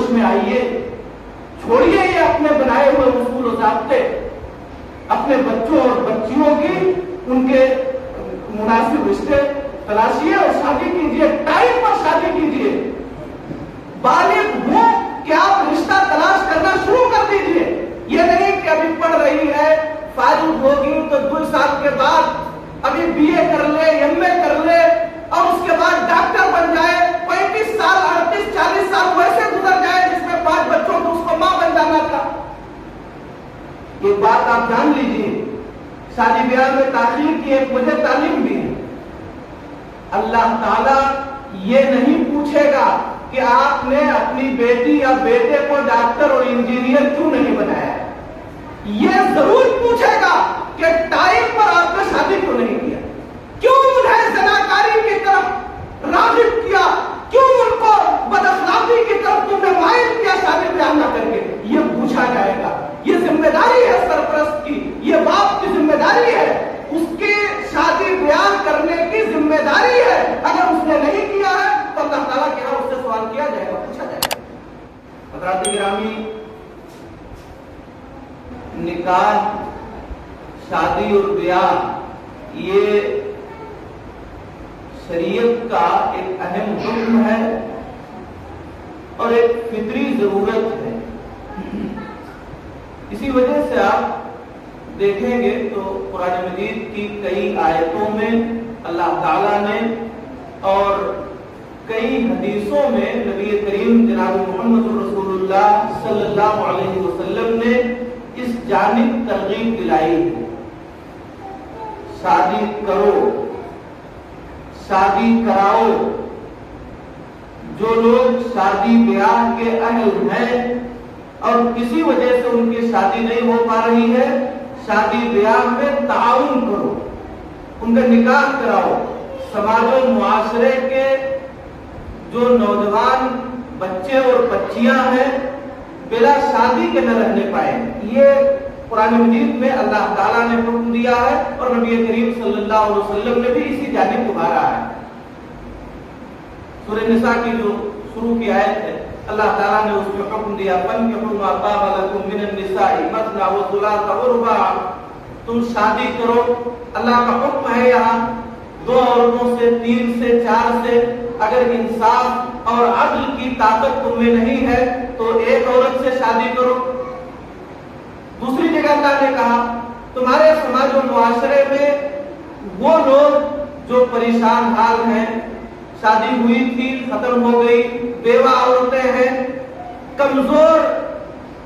ہوش میں آئیے، چھوڑیے یہ اپنے بنائے ہوئے اصول و ضابطے، اپنے بچوں اور بچیوں کی ان کے مناسب رشتے تلاشیے اور شادی کیجیے، ٹائم پر شادی کیجیے۔ بالغ ہوں کہ آپ رشتہ تلاش کرنا شروع کر دیجیے، یہ نہیں کہ ابھی پڑھ رہی ہے، فارغ ہوگی تو 2 سال کے بعد ابھی بی اے کر لے، ایم اے کر لے اور اس کے بعد ڈاکٹر بن جائے، 35 سال 38 40 سال ویسے گزر جائے جس میں 5 بچوں کو اس کو ماں بن جانا تھا۔ یہ بات آپ جان لیجیے، شادی بیاہ میں تاخیر کی ایک وجہ تعلیم بھی ہے۔ اللہ تعالیٰ یہ نہیں پوچھے گا کہ آپ نے اپنی بیٹی یا بیٹے کو ڈاکٹر اور انجینئر کیوں نہیں بنایا، یہ ضرور پوچھے گا کہ ٹائم پر آپ نے شادی کیوں نہیں کیا، کیوں انہیں زناکاری کی طرف راغب کیا، کیوں ان کو بد اخلاقی کی طرف تم نے مائل کیا شادی بیاہ نہ کر کے، یہ پوچھا جائے گا۔ یہ ذمہ داری ہے سرپرست کی، یہ باپ کی ذمہ داری ہے، اس کی شادی بیاہ کرنے کی ذمہ داری ہے۔ اگر اس نے نہیں کیا ہے تو اللہ تعالیٰ کے یہاں اس سے سوال کیا جائے گا، پوچھا جائے گا۔ حضرات گرامی، نکاح، شادی اور بیاہ یہ شریعت کا ایک اہم حکم ہے اور ایک فطری ضرورت ہے۔ اسی وجہ سے آپ دیکھیں گے تو قرآن مجید کی کئی آیتوں میں اللہ تعالیٰ نے اور کئی حدیثوں میں نبی کریم جناب محمد رسول اللہ صلی اللہ علیہ وسلم نے اس جانب ترغیب دلائی ہے۔ شادی کرو، شادی کراؤ۔ جو لوگ شادی بیاہ کے اہل ہیں اور کسی وجہ سے ان کی شادی نہیں ہو پا رہی ہے، شادی بیاہ میں تعاون کرو، ان کا نکاح کراؤ۔ سماج و معاشرے کے جو نوجوان بچے اور بچیاں ہیں بلا شادی کے نہ رہنے پائیں، یہ قرآن مجید میں اللہ تعالیٰ نے حکم دیا ہے اور نبی کریم صلی اللہ علیہ وسلم نے بھی اسی جانب ابھارا ہے۔ سورہ نساء کی جو شروع کی آیت ہے، اللہ تعالیٰ نے اس میں حکم دیا فَانكِحُوا مَا طَابَ لَكُم مِّنَ النِّسَاءِ مَثْنَىٰ وَثُلَاثَ وَرُبَاعَ۔ تم شادی کرو، اللہ کا حکم ہے یہاں 2 عورتوں سے، 3 سے، 4 سے۔ اگر انصاف اور عدل کی طاقت تم میں نہیں ہے تو 1 عورت سے شادی کرو۔ دوسری جگہ اللہ نے کہا تمہارے سماج و معاشرے میں وہ لوگ جو پریشان حال ہیں، شادی ہوئی تھی ختم ہو گئی، بیوہ عورتیں ہیں، کمزور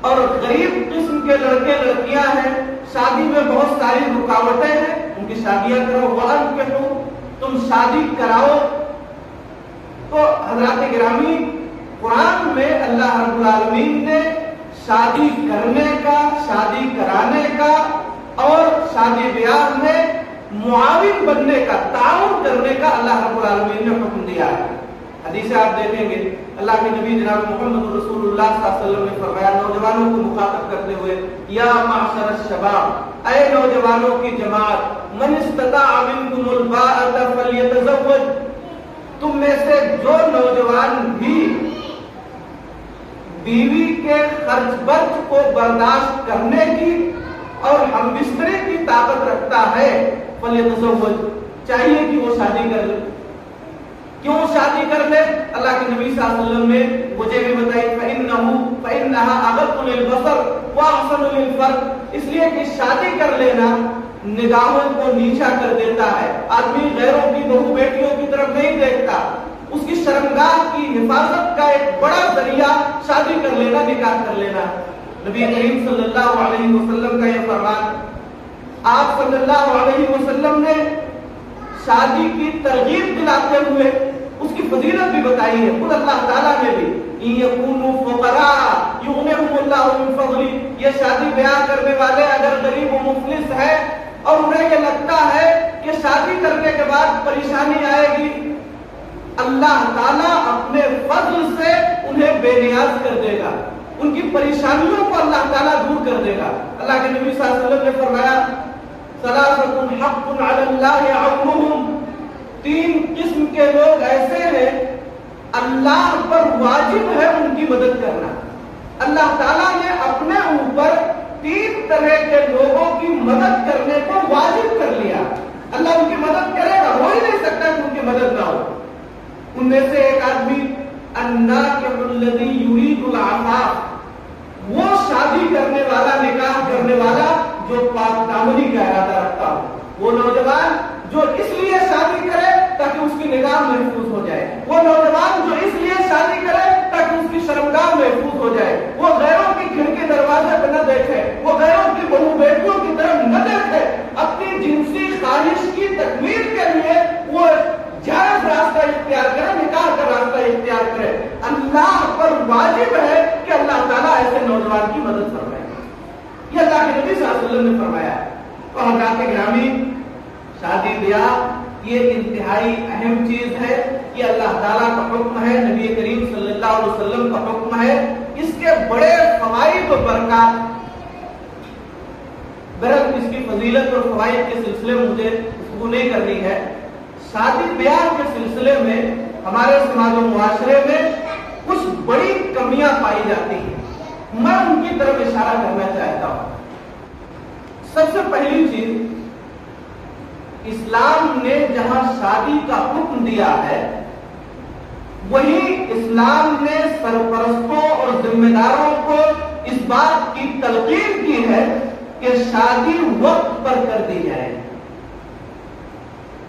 اور غریب قسم کے لڑکے لڑکیاں ہیں، شادی میں بہت ساری رکاوٹیں ہیں، ان کی شادیاں کرو۔ وَأَنكِحُوا، تم شادی کراؤ۔ تو حضرات گرامی، قرآن میں اللہ رب العالمین نے شادی کرنے کا، شادی کرانے کا اور شادی بیاہ میں معاون بننے کا، تعاون کرنے کا اللہ رب العالمین نے حکم دیا ہے۔ حدیث آپ دیکھیں گے، اللہ کے نبی جناب محمد رسول اللہ صلی اللہ علیہ وسلم نے فرمایا نوجوانوں کو مخاطب کرتے ہوئے، یا معشر الشباب، اے نوجوانوں کی جماعت، من استطاع منکم الباءۃ فلیتزوج، تم میں سے جو نوجوان بھی بیوی کے خرچ برچ کو برداشت کرنے کی اور ہم بسترے کی طاقت رکھتا ہے، فلیتزوج، چاہیے کہ وہ شادی کر لے۔ کیوں شادی کر لے؟ اللہ کے نبی صلی اللہ علیہ وسلم نے مجھے بھی بتائی فإنها أغض للبصر وأحسن للفرج، اس لیے کہ شادی کر لینا نگاہوں کو نیچا کر دیتا ہے، آدمی غیروں کی بہو بیٹیوں کی طرف نہیں دیکھتا، اس کی شرمگاہ کی حفاظت کا ایک بڑا ذریعہ شادی کر لینا، نکاح کر لینا۔ نبی کریم صلی اللہ علیہ وسلم کا یہ فرمان، آپ صلی اللہ علیہ وسلم نے شادی کی ترغیب دلاتے ہوئے اس کی فضیلت بھی بتائی ہے۔ خود اللہ تعالیٰ نے بھی إِن يَكُونُوا فُقَرَاءَ يُغْنِهُمُ اللَّهُ مِن فَضْلِهِ، یہ شادی بیاہ کرنے والے اگر غریب و مفلس ہیں اور انہیں یہ لگتا ہے کہ شادی کرنے کے بعد پریشانی آئے گی، اللہ تعالیٰ اپنے فضل سے انہیں بے نیاز کر دے گا، ان کی پریشانیوں کو اللہ تعالیٰ دور کر دے گا۔ اللہ کے نبی صلی اللہ علیہ وسلم نے فرمایا ثلاثۃ حق علی اللہ عونہم، 3 قسم کے لوگ ایسے ہیں اللہ پر واجب ہے ان کی مدد کرنا. اللہ تعالیٰ نے اپنے اوپر 3 طرح کے لوگوں کی مدد کرنے کو واجب کر لیا. اللہ ان کی مدد کرے گا, ہو ہی نہیں سکتا کہ ان کی مدد نہ ہو. ان میں سے ایک آدمی الناکح الذی یرید العفاف, وہ شادی کرنے والا, نکاح کرنے والا جو پاک دامنی کا ارادہ رکھتا ہو. وہ نوجوان جو اس لیے شادی کرے تاکہ اس کی نگاہ محفوظ ہو جائے. وہ نوجوان جو اس لیے شادی کرے تاکہ اس کی شرمگاہ محفوظ ہو جائے. وہ غیروں کی کھڑکی دروازے پہ نہ دیکھے, وہ غیروں کی بہو بیٹیوں کی طرف نہ دیکھے. اپنی جنسی خواہش کی تکمیل کے لیے وہ جائز راستہ اختیار کرے, نکاح کا راستہ اختیار کرے. اللہ پر واجب ہے کہ اللہ تعالیٰ ایسے نوجوان کی مدد فرمائے. یہ اللہ کے نبی صلی اللہ علیہ وسلم نے فرمایا. تو حضرات گرامی, شادی بیاہ یہ انتہائی اہم چیز ہے. یہ اللہ تعالیٰ کا حکم ہے, نبی کریم صلی اللہ علیہ وسلم کا حکم ہے. اس کے بڑے فوائد و برکات, بہرحال اس کی فضیلت اور فوائد کے سلسلے میں مجھے گفتگو نہیں کرنی ہے. شادی بیاہ کے سلسلے میں ہمارے سماج و معاشرے میں کچھ بڑی کمیاں پائی جاتی ہیں. میں ان کی طرف اشارہ کرنا چاہتا ہوں. سب سے پہلی چیز, اسلام نے جہاں شادی کا حکم دیا ہے وہی اسلام نے سرپرستوں اور ذمہ داروں کو اس بات کی تلقین کی ہے کہ شادی وقت پر کر دی جائے.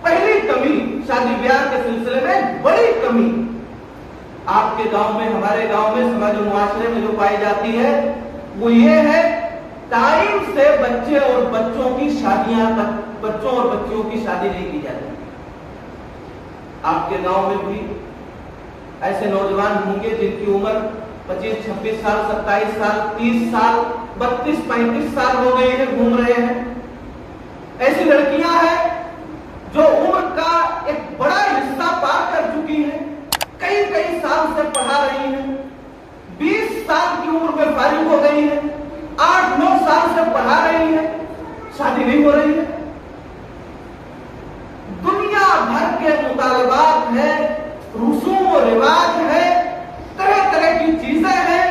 پہلی کمی شادی بیاہ کے سلسلے میں بڑی کمی آپ کے گاؤں میں, ہمارے گاؤں میں, سماج و معاشرے میں جو پائی جاتی ہے وہ یہ ہے ٹائم سے بچے اور بچوں کی شادیاں, بچوں اور بچیوں کی شادی نہیں کی جاتی. آپ کے گاؤں میں بھی ایسے نوجوان ہوں گے جن کی عمر 25, 26 سال, 27 سال, 30 سال, 32, 35 سال ہو گئے ہیں, گھوم رہے ہیں. ایسی لڑکیاں ہیں جو عمر کا ایک بڑا حصہ پار کر چکی ہیں, کئی سال سے پڑھا رہی ہیں, 20 سال کی عمر میں فارغ ہو گئی ہیں, 8-9 سال سے پڑھا رہی ہیں, شادی نہیں ہو رہی ہے. دنیا بھر کے مطالبات ہیں, رسوم و رواج ہے, طرح کی چیزیں ہیں.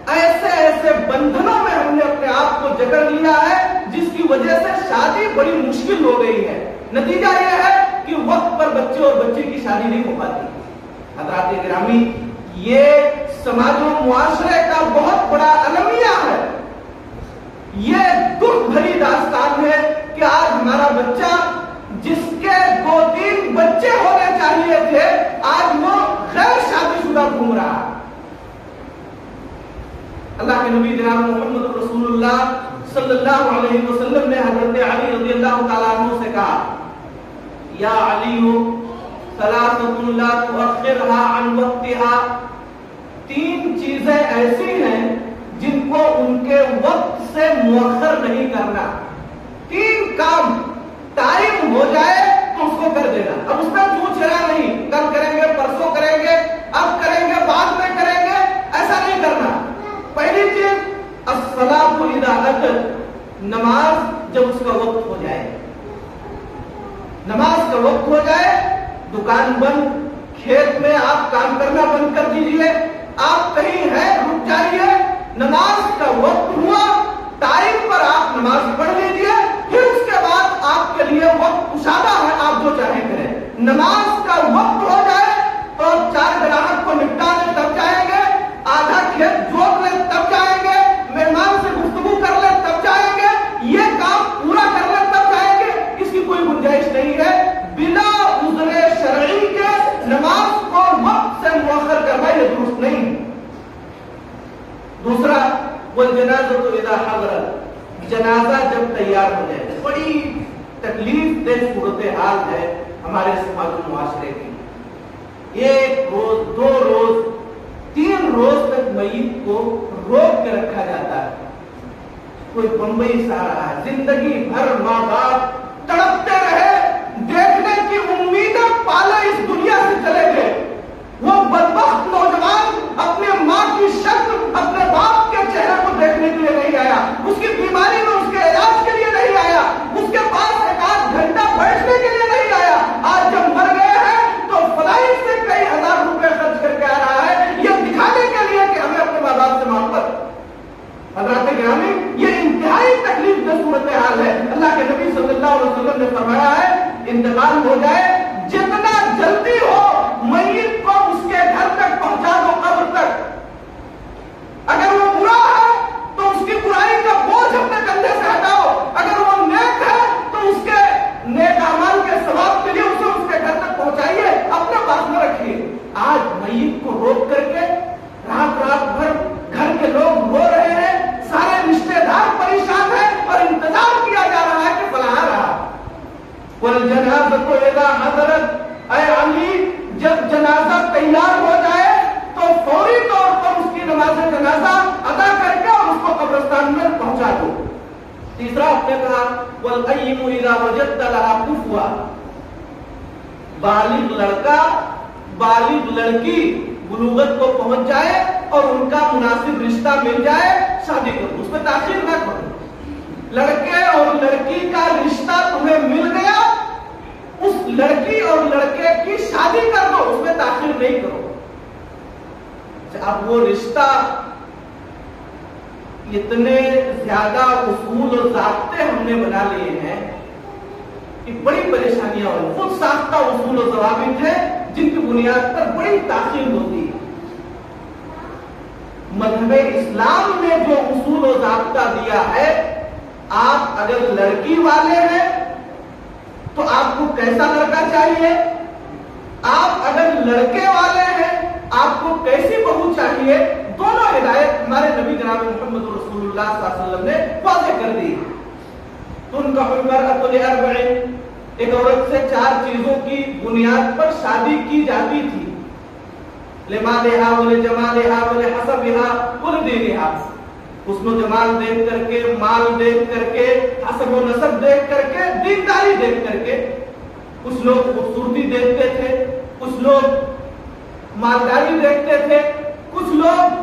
ایسے بندھنوں میں ہم نے اپنے آپ کو جکڑ لیا ہے جس کی وجہ سے شادی بڑی مشکل ہو گئی ہے. نتیجہ یہ ہے کہ وقت پر بچے اور بچے کی شادی نہیں ہو پاتی. حضرات گرامی, یہ سماج و معاشرے کا بہت بڑا المیہ ہے. یہ دکھ بھری داستان ہے کہ آج ہمارا بچہ جس کے 2-3 بچے ہونے چاہیے تھے آج وہ غیر شادی شدہ گھوم رہا ہے. اللہ کے نبی جناب محمد رسول اللہ صلی اللہ علیہ وسلم نے حضرت علی رضی اللہ تعالیٰ عنہ سے کہا, یا علی ثلاثۃ لا تؤخرها عن وقتها, 3 چیزیں ایسی ہیں جن کو ان کے وقت سے مؤخر نہیں کرنا. 3 کام ٹائم ہو جائے تو اس کو کر دینا. اب اس میں پوچھنا نہیں, کل کریں گے, پرسوں کریں گے, اب کریں گے, بعد میں کریں گے, ایسا نہیں کرنا. پہلی چیز الصلاۃ اذا اتت, نماز جب اس کا وقت ہو جائے. نماز کا وقت ہو جائے, دکان بند, کھیت میں آپ کام کرنا بند کر دیجئے, آپ کہیں ہیں رک جائیے, نماز کا وقت ہوا, ٹائم پر آپ نماز پڑھ لیجئے, پھر اس کے بعد آپ کے لیے وقت کشادہ ہے, آپ جو چاہیں کریں. نماز کا وقت ہو جائے تو 4 گراہک کو نپٹا لیں تب جائیں گے, آدھا کھیت جوت لیں تب جائیں گے, مہمان سے گفتگو کر لیں تب جائیں گے, یہ کام پورا کر لیں تب جائیں گے. اس کی کوئی گنجائش نہیں ہے. بلا عذر شرعی کے نماز کو وقت سے مؤخر کرنا یہ درست نہیں. دوسرا والجنازۃ اذا حضرت, جنازہ جب تیار ہو جائے. بڑی تکلیف دہ صورتحال ہے ہمارے سماج و معاشرے کی. 1 روز, 2 روز, 3 روز تک میت کو روک کے رکھا جاتا ہے. کوئی بمبئی سے آ رہا ہے, زندگی بھر ماں باپ تڑپتے رہے, دیکھنے کی امیدیں پالے, اس دنیا سے چلے گئے. وہ بدبخت نوجوان اپنے ماں کی شکل, اپنے باپ کے چہرے کو دیکھنے کے لیے نہیں آیا, اس کی بیماری میں اس کے علاج کے لیے نہیں آیا, اس کے پاس 1 گھنٹہ بیٹھنے کے لیے نہیں آیا. آج جب مر گئے ہیں تو فلائٹ سے کئی ہزار روپے خرچ کر کے والأيم إذا وجدت لها كفوا، بالغ لڑکا بالغ لڑکی بلوغت کو پہنچ جائے اور ان کا مناسب رشتہ مل جائے، شادی کرو، اس میں تاخیر نہ کرو۔ لڑکے اور لڑکی کا رشتہ تمہیں مل گیا، اس لڑکی اور لڑکے کی شادی کر دو، اس میں تاخیر نہیں کرو۔ اب وہ رشتہ اتنے زیادہ اصول اور ضابطے ہم نے بنا لیے ہیں کہ بڑی پریشانیاں ہوئی، خود ساختہ اصول و ضوابط ہیں جن کی بنیاد پر بڑی تاخیر ہوتی ہے۔ مذہب اسلام نے جو اصول و ضابطہ دیا ہے، آپ اگر لڑکی والے ہیں تو آپ کو کیسا لڑکا چاہیے، آپ اگر لڑکے والے ہیں آپ کو کیسی بہو چاہیے، دونوں ہدایت ہمارے نبی جناب محمد رسول اللہ صلی اللہ علیہ وسلم نے واضح کر دی۔ تنکح المرأة لأربع، ایک عورت سے 4 چیزوں کی بنیاد پر شادی کی جاتی تھی، لمالہا ولجمالہا ولحسبہا ولدینہا، حسن و جمال دیکھ کر کے، مال دیکھ کر کے، حسب و نسب دیکھ کر کے، دینداری دیکھ کر کے۔ کچھ لوگ خوبصورتی دیکھتے تھے، کچھ لوگ مالداری دیکھتے تھے، کچھ لوگ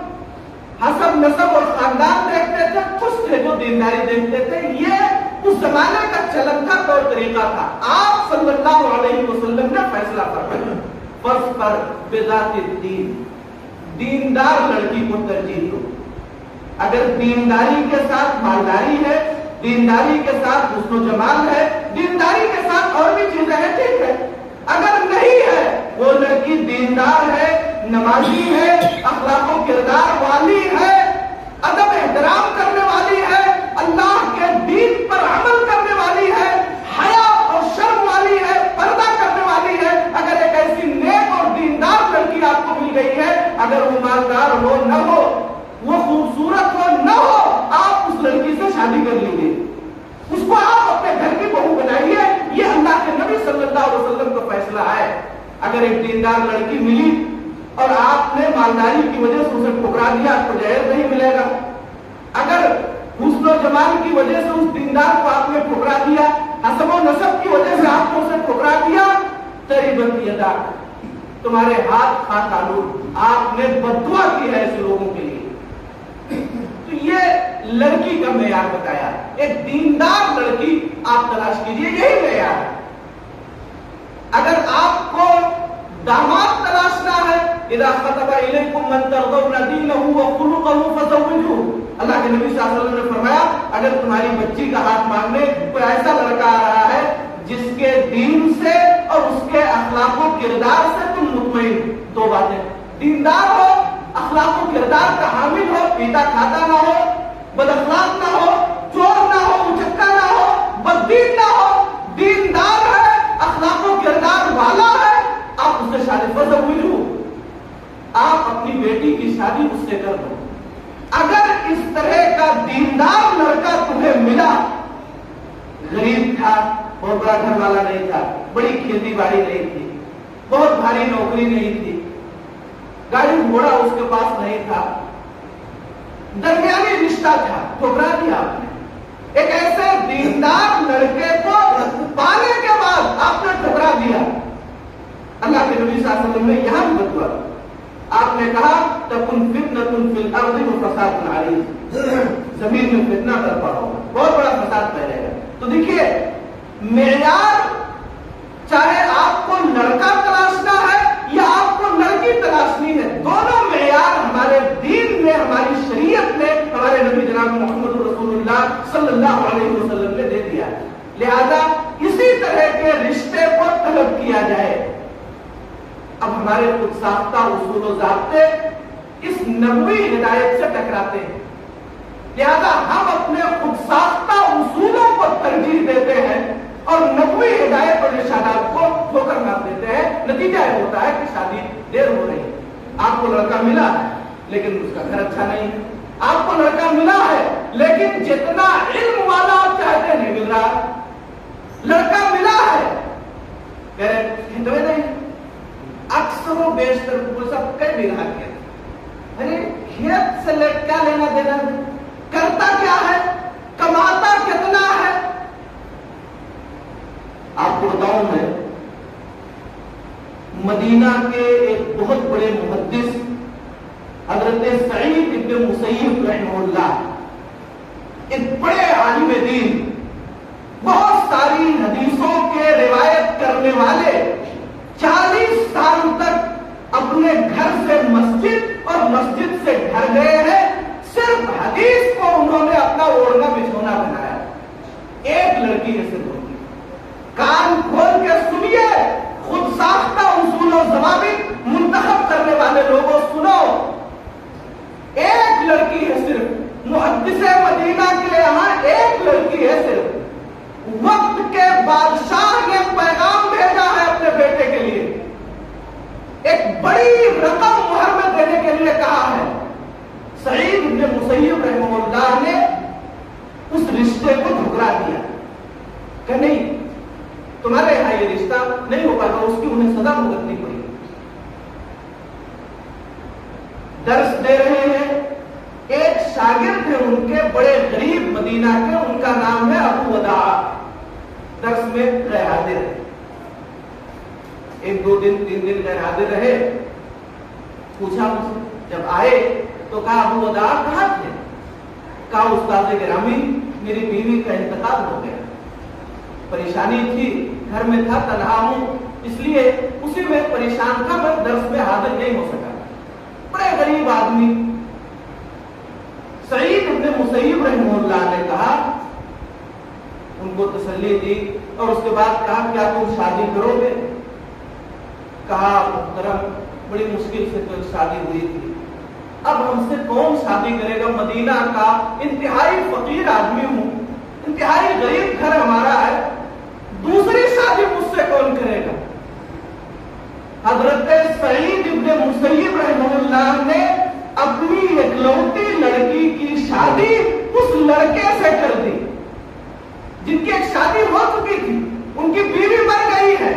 حسب نسب اور خاندان دیکھتے تھے، کچھ تھے جو دینداری دیکھتے تھے۔ یہ اس زمانے کا چلن کا طور طریقہ تھا۔ آپ صلی اللہ علیہ وسلم نے فیصلہ فرمایا، فرض پر بذات الدین، دیندار لڑکی کو ترجیح دو۔ اگر دینداری کے ساتھ مالداری ہے، دینداری کے ساتھ حسن و جمال ہے، دینداری کے ساتھ اور بھی چیزیں ہیں، ٹھیک ہے۔ اگر نہیں ہے، وہ لڑکی دیندار ہے، نمازی ہے، اخلاق و کردار والی ہے، ادب احترام کرنے والی ہے، اللہ کے دین پر عمل کرنے والی ہے، حیا اور شرم والی ہے، پردہ کرنے والی ہے، اگر ایک ایسی نیک اور دیندار لڑکی آپ کو مل گئی ہے، اگر وہ مالدار ہو نہ ہو، وہ خوبصورت ہو نہ ہو، آپ اس لڑکی سے شادی کر لیجیے، اس کو آپ اپنے گھر کی بہو بنائیے۔ یہ اللہ کے نبی صلی اللہ علیہ وسلم کا فیصلہ ہے۔ اگر ایک دیندار لڑکی ملی اور آپ نے مالداری کی وجہ سے اسے ٹھکرا دیا، آپ کو جہیز نہیں ملے گا۔ اگر حسن و جمال کی وجہ سے اس دیندار کو آپ نے ٹھکرا دیا، حسب و نسب کی وجہ سے آپ نے اسے ٹھکرا دیا، تریبت یدا، تمہارے ہاتھ خاک آلود، آپ نے بد دعا کی ہے ایسے لوگوں کے لیے۔ تو یہ لڑکی کا معیار بتایا، ایک دیندار لڑکی آپ تلاش کیجئے، یہی معیار ہے۔ اگر آپ کو داماد تلاشنا ہے، اذا خطب الیکم من ترضون دینہ وخلقہ فزوجوہ، اللہ کے نبی صلی اللہ علیہ وسلم نے فرمایا اگر تمہاری بچی کا ہاتھ مانگنے کوئی ایسا لڑکا آ رہا ہے جس کے دین سے اور اس کے اخلاق و کردار سے تم مطمئن، 2 باتیں، دیندار ہو، اخلاق و کردار کا حامل ہو، پیتا کھاتا نہ ہو، بد اخلاق نہ ہو، چور نہ ہو، مچکا نہ ہو، بددین نہ ہو، دیندار ہے، اخلاق و کردار والا ہے، آپ اس سے شادی فزوجوہ، آپ اپنی بیٹی کی شادی اس سے کر دو۔ اگر اس طرح کا دیندار لڑکا تمہیں ملا، غریب تھا، بہت بڑا گھر والا نہیں تھا، بڑی کھیتی باڑی نہیں تھی، بہت بھاری نوکری نہیں تھی، گاڑی گھوڑا اس کے پاس نہیں تھا، درمیانی رشتہ تھا، ٹھکرا دیا آپ نے۔ ایک ایسے دیندار لڑکے کو پانے کے بعد آپ نے ٹھکرا دیا۔ اللہ کے نبی صلی اللہ علیہ وسلم نے یہاں بھی بتایا، آپ نے کہا تکن فتنۃ فی الارض وفساد عریض، زمین میں فتنہ برپا ہوگا، بہت بڑا فساد پھیلے گا۔ تو دیکھیے معیار، چاہے آپ کو لڑکا تلاشنا ہے یا آپ کو لڑکی تلاشنی ہے، دونوں معیار ہمارے دین نے، ہماری شریعت نے، ہمارے نبی جناب محمد رسول اللہ صلی اللہ علیہ وسلم نے دے دیا۔ لہذا اسی طرح کے رشتے کو طلب کیا جائے۔ اب ہمارے خود ساختہ اصول و ضابطے اس نبوی ہدایت سے ٹکراتے ہیں، لہذا ہم اپنے خود ساختہ اصولوں کو ترجیح دیتے ہیں اور نبوی ہدایت اور ارشادات کو ٹھوکر مار دیتے ہیں۔ نتیجہ یہ ہوتا ہے کہ شادی دیر ہو رہی ہے۔ آپ کو لڑکا ملا ہے لیکن اس کا گھر اچھا نہیں ہے، آپ کو لڑکا ملا ہے لیکن جتنا علم والا آپ چاہتے نہیں مل رہا، لڑکا ملا ہے کہہ رہے نہیں، اکثر و بیشتر سب کئی بھی رہا کیا، ارے کھیت سے کیا لینا دینا، کرتا کیا ہے، کماتا کتنا ہے، مدینہ کے ایک بہت بڑے محدث حضرت سعید ابن مسیب رحمہ اللہ، ایک بڑے عالم دین، بہت ساری حدیثوں کے روایت کرنے والے، 40 سال تک اپنے گھر سے مسجد اور مسجد سے گھر گئے ہیں، صرف حدیث کو انہوں نے اپنا اوڑھنا بچھونا بنایا۔ ایک لڑکی ہے صرف، کان کھول کے سنیے، خود ساختہ اصول و ضوابط منتخب کرنے والے لوگوں سنو، ایک لڑکی ہے صرف محدث مدینہ کے لیے، یہاں ایک لڑکی ہے صرف۔ وقت کے بادشاہ نے پیغام بھیجا ہے اپنے بیٹے کے لیے، ایک بڑی رقم مہر میں دینے کے لیے کہا ہے۔ سعید ابن مسیب رحمہ اللہ نے اس رشتے کو ٹھکرا دیا کہ نہیں، تمہارے یہاں یہ رشتہ نہیں ہو پاتا، اس کی انہیں سزا بھگتنی پڑی۔ درس دے رہے ہیں، ایک شاگرد ہے ان کے بڑے غریب مدینہ کے، ان کا نام ہے ابو وداع، درس میں غیر حاضر ہے، 1 2 دن 3 دن غیر حاضر رہے۔ پوچھا مجھ سے، جب آئے تو کہا ابو وداع کہاں تھے؟ کہا استاد گرامی میری بیوی کا انتقال ہو گیا، پریشانی تھی، گھر میں تھا، تنہا ہوں، اس لیے اسی میں پریشان تھا، میں درس میں حاضر نہیں ہو سکا۔ بڑے غریب آدمی۔ سعید ابن مسیب رحمہ اللہ نے کہا، ان کو تسلی دی اور اس کے بعد کہا کیا تم شادی کرو گے؟ کہا محترم بڑی مشکل سے تو شادی ہوئی تھی، اب ہم سے کون شادی کرے گا؟ مدینہ کا انتہائی فقیر آدمی ہوں، انتہائی غریب گھر ہمارا ہے، دوسری شادی مجھ سے کون کرے گا؟ حضرت سعید ابن مسیب رحمہ اللہ نے اپنی اکلوتی لڑکی کی شادی اس لڑکے سے کر دی جن کی ایک شادی ہو چکی تھی، ان کی بیوی مر گئی ہے۔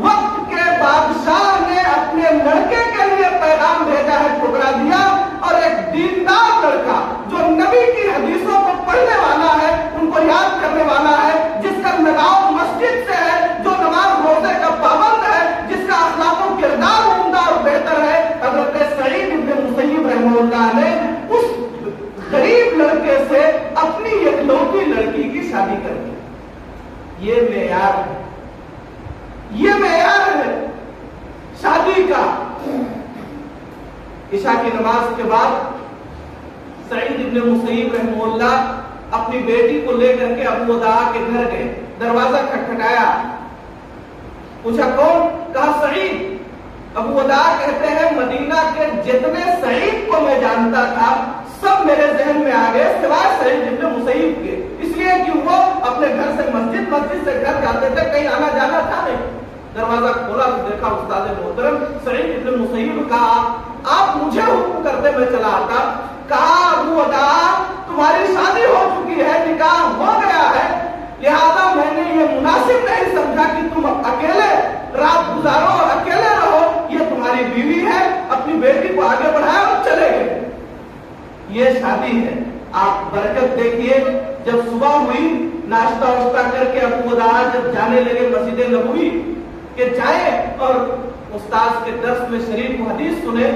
وقت کے بادشاہ نے اپنے لڑکے کے لیے پیغام بھیجا ہے، ٹھکرا دیا، اور ایک دیندار لڑکا جو نبی کی حدیثوں کو پڑھنے والا ہے، ان کو یاد کرنے والا ہے، جس کا لگاؤ مسجد سے ہے، جو نماز روزے کا پابند ہے، جس کا اخلاق و کردار عمدہ اور بہتر ہے، حضرت سعید ابن مسیب رحمہ اللہ نے اس غریب لڑکے سے اپنی اکلوتی لڑکی کی شادی کر دی۔ یہ معیار ہے، یہ معیار ہے شادی کا۔ عشاء کی نماز کے بعد سعید ابن مسیب رحمہ اللہ اپنی بیٹی کو لے کر کے ابو وداع کے گھر گئے، دروازہ کھٹکھٹایا، پوچھا کون؟ کہا سعید۔ ابو وداع کہتے ہیں مدینہ کے جتنے سعید کو میں جانتا تھا سب میرے ذہن میں آ گئے سوائے سعید ابن مسیب کے، اس لیے کہ وہ اپنے گھر سے مسجد، مسجد سے گھر جاتے تھے، کہیں آنا جانا تھا نہیں۔ دروازہ کھولا تو دیکھا استاد محترم سعید ابن مسیب کا، آپ مجھے حکم کرتے میں چلا آتا۔ کہا ابو وداع تمہاری شادی ہو چکی ہے، نکاح ہو گیا ہے، لہذا میں نے یہ مناسب نہیں سمجھا کہ تم اکیلے رات گزارو اور اکیلے رہو، یہ تمہاری بیوی ہے، اپنی بیٹی کو آگے بڑھایا اور چلے گئے۔ یہ شادی ہے، آپ برکت دیکھیے۔ جب صبح ہوئی ناشتہ واشتہ کر کے ابو وداع جب جانے لگے مسجد نبوی کہ جائیں اور استاد کے درس میں شریف حدیث سنے،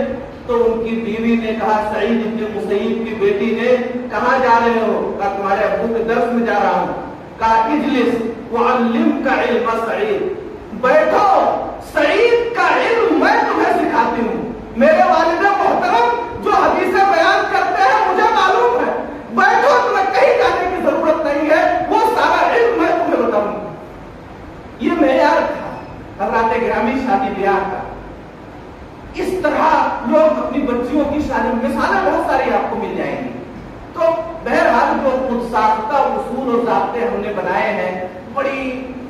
تو ان کی بیوی نے کہا، سعید ابن مسیب کی بیٹی نے، کہاں جا رہے ہو؟ کہا تمہارے ابو کے درس میں جا رہا ہوں۔ کہا اجلس وعلمک علم سعید، بیٹھو سعید کا علم میں تمہیں سکھاتی ہوں۔ میرے والد محترم جو حدیثیں بیان کرتے ہیں مجھے معلوم ہے، بیٹھو، تمہیں کہیں جانے کی ضرورت نہیں ہے، وہ سارا علم میں تمہیں بتاؤں گا۔ یہ معیار تھا حضرات گرامی شادی بیاہ کا۔ اس طرح لوگ اپنی بچیوں کی شادی، مثالیں بہت ساری آپ کو مل جائیں گی۔ تو بہرحال جو خود ساختہ اصول اور ضابطے ہم نے بنائے ہیں، بڑی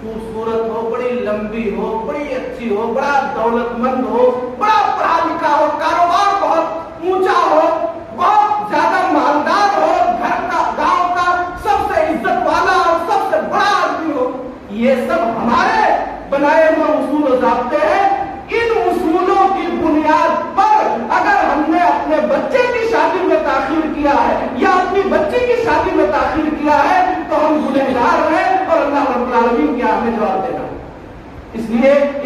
خوبصورت ہو، بڑی لمبی ہو، بڑی اچھی ہو، بڑا دولت مند ہو، بڑا پڑھا لکھا ہو، کاروبار بہت اونچا ہو، بہت زیادہ مالدار ہو، گھر کا گاؤں کا سب سے عزت والا اور سب سے بڑا آدمی ہو، یہ سب ہمارے بنائے ہوئے اصول و ضابطے ہیں۔ ان اصولوں کی بنیاد پر اگر ہم نے اپنے بچے کی شادی میں تاخیر کیا ہے یا اپنی بچی کی شادی میں تاخیر کیا ہے تو ہم گنہگار ہیں اور اللہ رب العالمین کیا ہمیں جواب دینا۔ اس لیے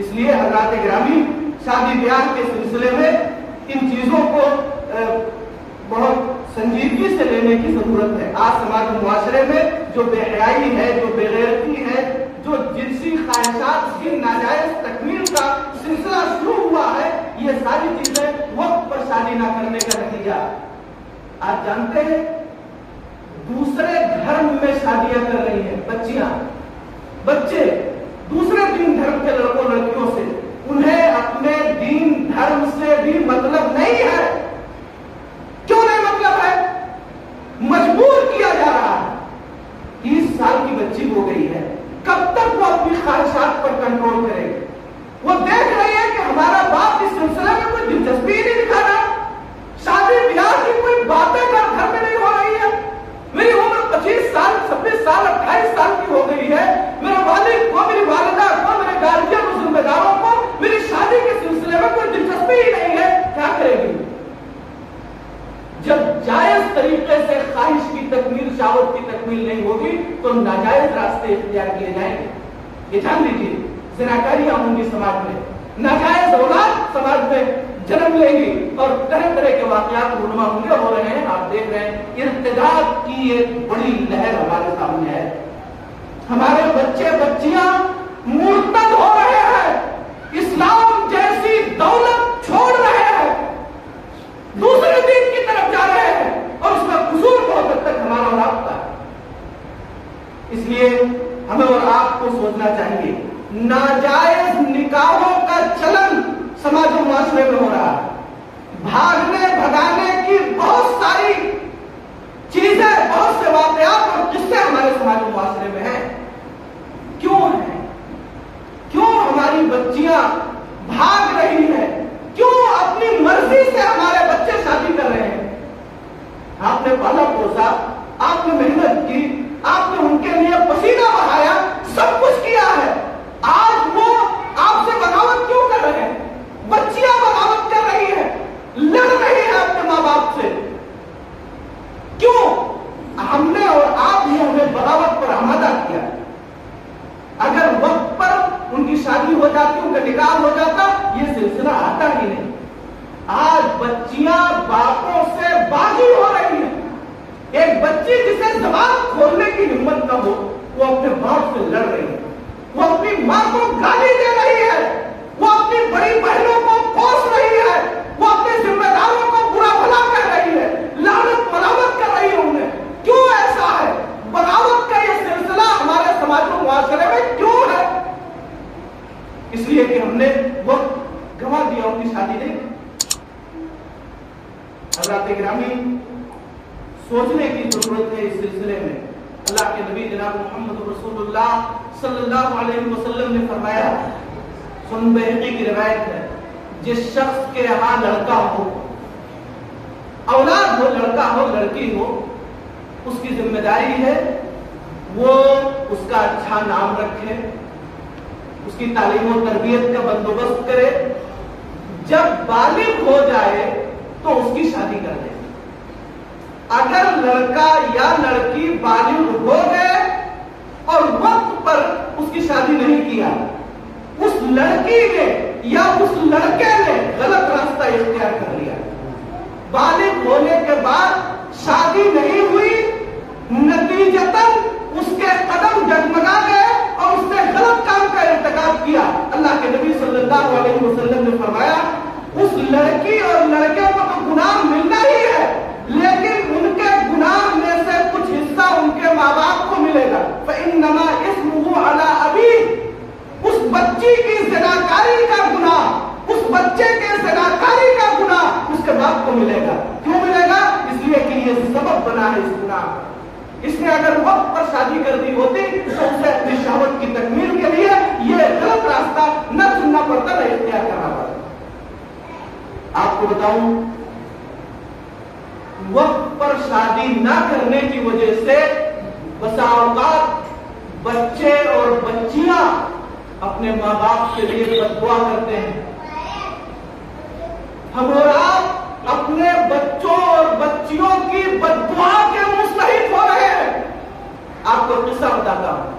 اس لیے حضرات گرامی شادی بیاہ کے سلسلے میں ان چیزوں کو بہت سنجیدگی سے لینے کی ضرورت ہے. آج سماج معاشرے میں جو بے حیائی ہے، جو بے غیرتی ہے، جو جنسی خواہشات کی ناجائز تکمیل کا سلسلہ شروع ہوا ہے، یہ ساری چیزیں وقت پر شادی نہ کرنے کا نتیجہ. آپ جانتے ہیں دوسرے دھرم میں شادیاں کر رہی ہیں بچے دوسرے دین دھرم کے لڑکوں لڑکیوں سے. انہیں اپنے دین دھرم سے بھی مطلب نہیں ہے. کیوں نہیں مطلب ہے؟ مجبور کیا جا رہا ہے. 30 سال کی بچی ہو گئی ہے، کب تک وہ اپنی خواہشات پر کنٹرول کرے گی؟ وہ دیکھ رہی ہے کہ ہمارا باپ اس سلسلے میں کوئی دلچسپی ہی نہیں دکھا رہا. شادی بیاہ کی کوئی باتیں گھر میں نہیں ہو رہی ہے. میری عمر 25 سال 26 سال 28 سال کی ہو گئی ہے. میرے والد کو، میری والدہ کو، میرے گارجین اور ذمہ داروں کو میری شادی کے سلسلے میں کوئی دلچسپی ہی نہیں ہے. کیا کرے گی؟ جب جائز طریقے سے خواہش کی تکمیل، شہوت کی تکمیل نہیں ہوگی تو ناجائز راستے اختیار کیے جائیں گے. یہ جان لیجیے، زناکاریاں ہوں گی سماج میں، ناجائز اولاد سماج میں جنم لے گی اور طرح طرح کے واقعات رونما ہوں گے، ہو رہے ہیں. آپ دیکھ رہے ہیں ارتداد کی ایک بڑی لہر ہمارے سامنے ہے. ہمارے بچے بچیاں مرتد ہو رہے ہیں، اسلام جیسی دولت چھوڑ رہے ہیں، دوسرے دین کی طرف جا رہے ہیں، اور اس کا قصور بہت حد تک ہمارا اور آپ کا. اس لیے ہمیں اور آپ کو سوچنا چاہیے. ناجائز نکاحوں کا چلن سماج و معاشرے میں ہو رہا ہے. بھاگنے بھگانے کی بہت ساری چیزیں، بہت سے واقعات اور قصے ہمارے سماج و معاشرے میں ہیں. کیوں ہیں؟ کیوں ہماری بچیاں بھاگ رہی ہیں؟ کیوں اپنی مرضی سے ہمارے بچے شادی کر رہے ہیں؟ آپ نے پالا پوسا، آپ نے محنت کی، آپ نے ان کے لیے پسینہ بہایا، سب کچھ کیا ہے. آج وہ آپ سے بغاوت کیوں کر رہے ہیں؟ بچیاں بغاوت کر رہی ہیں، لڑ رہی ہیں اپنے ماں باپ سے. کیوں؟ ہم نے اور آپ نے ہمیں بغاوت پر آمادہ کیا. اگر وقت پر ان کی شادی ہو جاتی، ان کا نکاح ہو جاتا، یہ سلسلہ آتا ہی نہیں. آج بچیاں باپوں سے باغی ہو رہی ہیں. ایک بچی جسے زبان کھولنے کی ہمت نہ ہو، وہ اپنے باپ سے لڑ رہی ہے، وہ اپنی ماں کو گالی دے رہی ہے، وہ اپنی بڑی بہنوں کو کوس رہی ہے، وہ اپنے ذمہ داروں کو برا بھلا کہہ رہی ہے، لعنت ملامت کر رہی ہے انہیں. کیوں ایسا ہے؟ بغاوت کا یہ سلسلہ ہمارے سماج و معاشرے میں کیوں ہے؟ اس لیے کہ ہم نے وقت گنوا دیا، ان کی شادی نہیں. حضرات گرامی، سوچنے کی ضرورت ہے اس سلسلے میں. اللہ کے نبی جناب محمد رسول اللہ صلی اللہ علیہ وسلم نے فرمایا، سنن بہقی کی روایت ہے، جس شخص کے یہاں لڑکا ہو، اولاد ہو، لڑکا ہو لڑکی ہو، اس کی ذمہ داری ہے وہ اس کا اچھا نام رکھے، اس کی تعلیم و تربیت کا بندوبست کرے. جب بالغ ہو جائے تو اس کی شادی کر دے. اگر لڑکا یا لڑکی بالغ ہو گئے اور وقت پر اس کی شادی نہیں کیا، اس لڑکی نے یا اس لڑکے نے غلط راستہ اختیار کر لیا. بالغ ہونے کے بعد شادی نہیں ہوئی، نتیجتاً اس کے قدم ڈگمگا گئے اور اس نے غلط کام کا ارتکاب کیا. اللہ کے نبی صلی اللہ علیہ وسلم نے فرمایا، اس لڑکی اور لڑکے کو تو گناہ ملنا ہی ہے، لیکن ان کے گناہ میں سے کچھ حصہ ان کے ماں باپ کو ملے گا. فإنما اسمه علی ابیہ، اس بچی کی زناکاری کا گناہ، اس بچے کے زناکاری کا گناہ اس کے باپ کو ملے گا. کیوں ملے گا؟ اس لیے کہ یہ سبب بنا ہے اس گناہ کا. اس نے اگر وقت پر شادی کر دی ہوتی تو اسے اپنی شہوت کی تکمیل کے لیے یہ غلط راستہ نہ چننا پڑتا، نہ اختیار کرنا پڑتا. آپ کو بتاؤں، وقت پر شادی نہ کرنے کی وجہ سے بسا اوقات بچے اور بچیاں اپنے ماں باپ کے لیے بد دعا کرتے ہیں. ہم اور آپ اپنے بچوں اور بچیوں کی بد دعا کے مستحق ہو رہے ہیں. آپ کو قصہ بتاتا ہوں.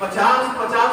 50-50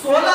16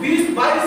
20-22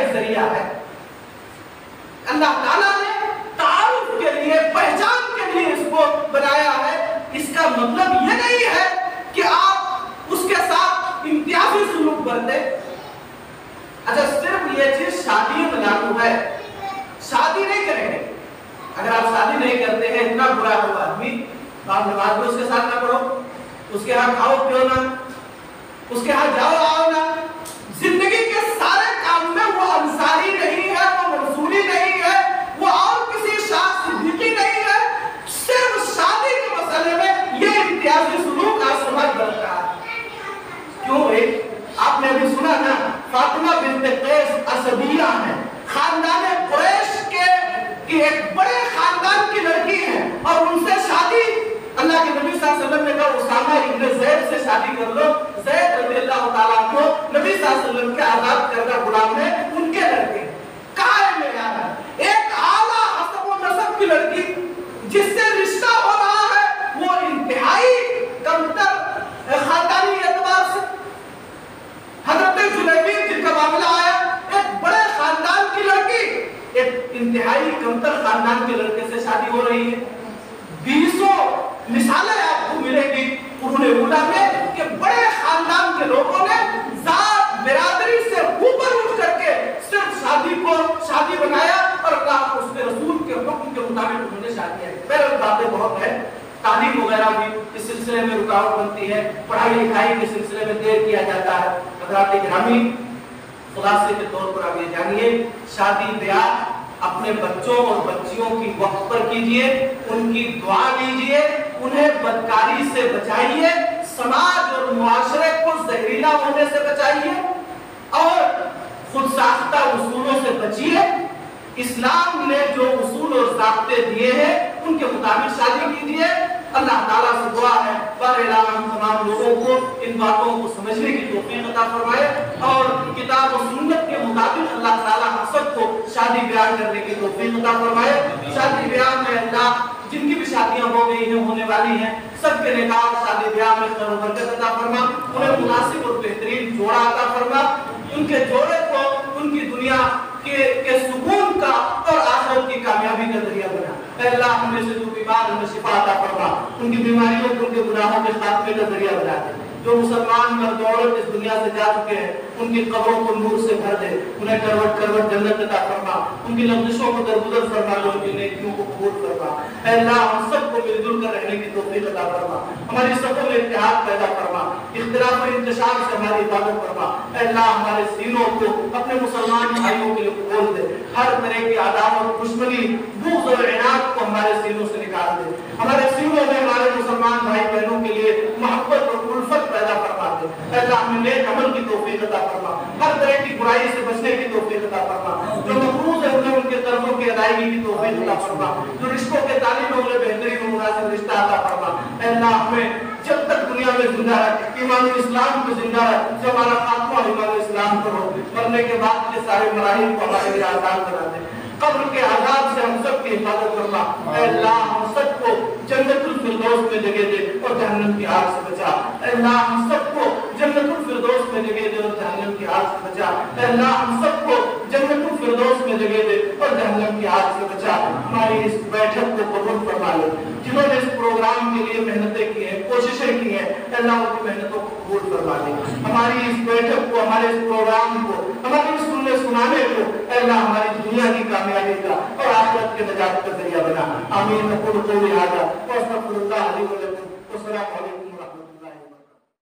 ایک ذریعہ ہے. اللہ تعالیٰ نے تعارف کے لیے، پہچان کے لیے اس کو بنایا ہے. اس کا مطلب یہ نہیں ہے کہ آپ اس کے ساتھ امتیازی سلوک برتے. اچھا صرف یہ چیز شادی میں لاگو ہے. شادی نہیں کریں گے، اگر آپ شادی نہیں کرتے ہیں، اتنا برا ہو آدمی، تو آپ نماز بھی اس کے ساتھ نہ پڑھو، اس کے ہاں کھاؤ پیو نہ، اس کے ہاں جاؤ آؤ نہ. زندگی کے سارے کام میں وہ انصاری نہیں ہے، وہ منصوری نہیں ہے، وہ اور کسی شاہ صدیقی نہیں ہے. صرف شادی کے مسئلے میں یہ امتیازی سلوک آپ سمجھ بنتا ہے. کیوں ہے؟ آپ نے ابھی سنا نا، فاطمہ بنت قیس اسدیہ ہے، خاندان قریش کے ایک بڑے خاندان کی لڑکی ہے، اور ان سے شادی اللہ کے نبی صلی اللہ علیہ وسلم نے کہا اسامہ ابن زید سے شادی کر لو. زید رضی اللہ تعالیٰ کو نبی صلی اللہ علیہ وسلم کے آزاد کردہ غلام ہیں، ان کے لڑکے. کہاں ہے معیار؟ ایک اعلیٰ حسب و نسب کی لڑکی جس سے رشتہ ہو رہا ہے وہ انتہائی کمتر خاندانی اعتبار سے. حضرت جلیبی جن کا معاملہ آیا، ایک بڑے خاندان کی لڑکی ایک انتہائی کمتر خاندان کے لڑکے سے شادی ہو رہی ہے. 20 مثالیں آپ کو ملیں گی قرون اولیٰ میں کہ بڑے خاندان کے لوگوں نے ذات برادری سے اوپر اٹھ کر کے صرف شادی کو شادی بنایا، اور اللہ اس کے رسول کے حکم کے مطابق انہوں نے شادی کی. پہلے باتیں بہت ہیں، تعلیم وغیرہ بھی اس سلسلے میں رکاوٹ بنتی ہے، پڑھائی لکھائی کے سلسلے میں دیر کیا جاتا ہے. حضرات گرامی، خلاصے کے طور پر آپ یہ جانیے، شادی بیاہ اپنے بچوں اور بچیوں کی وقت پر کیجئے، ان کی دعا لیجئے، انہیں بدکاری سے بچائیے، سماج اور معاشرے کو زہریلا ہونے سے بچائیے، اور خود ساختہ اصولوں سے بچیے. اسلام نے جو اصول اور ضابطے دیے ہیں ان کے مطابق شادی کیجئے. اللہ تعالیٰ سے دعا ہے بہرحال ہم تمام لوگوں کو ان باتوں کو سمجھنے کی توفیق عطا فرمائے، اور کتاب و سنت کے مطابق اللہ تعالیٰ ہم سب کو شادی بیاہ کرنے کی توفیق عطا فرمائے. شادی بیاہ میں اللہ جن کی بھی شادیاں ہو گئی ہیں، ہونے والی ہیں، سب کے نکاح شادی بیاہ میں خیر و برکت عطا فرما، انہیں مناسب اور بہترین جوڑا عطا فرما، ان کے جوڑے کو ان کی دنیا کے سکون کا اور آخرت کی کامیابی کا ذریعہ بنا. اے اللہ ہم میں سے جو بیمار ہمیں شفا عطا فرما، ان کی بیماریوں کو ان کے گناہوں کے خاتمے کا ذریعہ بنا دے. جو مسلمان مرد عورت اس دنیا سے جا چکے ہیں ان کی قبروں کو نور سے بھر دے، انہیں کروٹ کروٹ جنت عطا فرما، ان کی لغزشوں کو درگزر فرما دے، ان کی نیکیوں کو قبول فرما. اے اللہ ہم سب کو مل جل کر رہنے کی توفیق عطا فرما، ہماری صفوں میں اتحاد پیدا فرما، اختلاف اور انتشار سے ہماری حفاظت فرما. اے اللہ ہمارے سینوں کو اپنے مسلمان بھائیوں کے لیے کھول دے، ہر طرح کی عداوت، دشمنی، بغض اور عناد کو ہمارے سینوں سے نکال دے. ہمارے سینوں میں ہمارے مسلمان بھائی بہنوں کے لیے محبت اور الفت پیدا فرما دے. اے اللہ ہمیں نیک عمل کی توفیق عطا فرما، ہر طرح کی برائی سے بچنے کی توفیق عطا فرما، جو مقروض ہے انہیں ان کے قرضوں کی ادائیگی کی توفیق عطا فرما، جو رشتوں کے تعلیم میں انہیں بہترین و مناسب رشتہ عطا فرما. اے اللہ ہمیں جب تک دنیا میں زندہ ہے ایمان اسلام کو زندہ ہے، جب ہمارا خاتمہ ایمان اسلام پر ہو، مرنے کے بعد کے سارے مراحل کو ہمارے لیے آسان بنا دے. قبر کے عذاب سے ہم سب کی حفاظت فرما. اے اللہ ہم سب کو جنت الفردوس میں جگہ دے اور جہنم کی آگ سے بچا. اے اللہ ہم سب کو جنت الفردوس میں جگہ دے اور جہنم کی آگ سے بچا. اے اللہ ہم سب کو جنت الفردوس میں جگہ دے اور جہنم کی آگ سے بچا. ہماری اس بیٹھک کو قبول فرما لے. جنہوں نے اس پروگرام کے لیے محنتیں کی ہیں، کوششیں کی ہیں، اللہ ان کی محنتوں کو قبول فرما لے. ہماری اس بیٹھک کو، ہمارے اس پروگرام کو، ہماری سننے سنانے کو اے اللہ ہماری دنیا کی کامیابی کا اور آخرت کے نجات کا ذریعہ بنا. آمین. نقول قولی ھذا واستغفر اللہ لي ولكم.